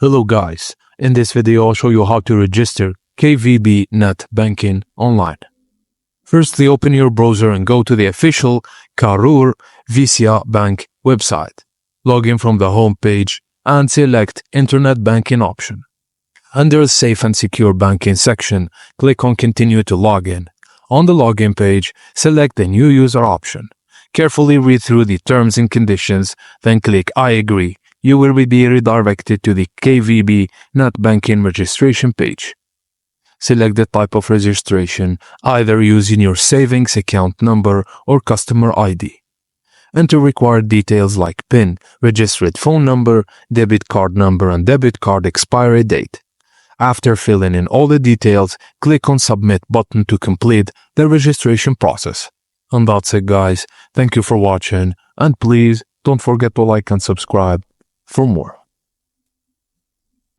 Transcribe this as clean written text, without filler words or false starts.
Hello guys, in this video I'll show you how to register KVB Net Banking online. Firstly, open your browser and go to the official Karur Vysya Bank website. Log in from the home page and select Internet Banking option. Under the Safe and Secure Banking section, click on Continue to log in. On the login page, select the New User option. Carefully read through the terms and conditions, then click I agree. You will be redirected to the KVB Net Banking registration page. Select the type of registration, either using your savings account number or customer ID. Enter required details like PIN, registered phone number, debit card number, and debit card expiry date. After filling in all the details, click on Submit button to complete the registration process. And that's it guys, thank you for watching, and please don't forget to like and subscribe for more.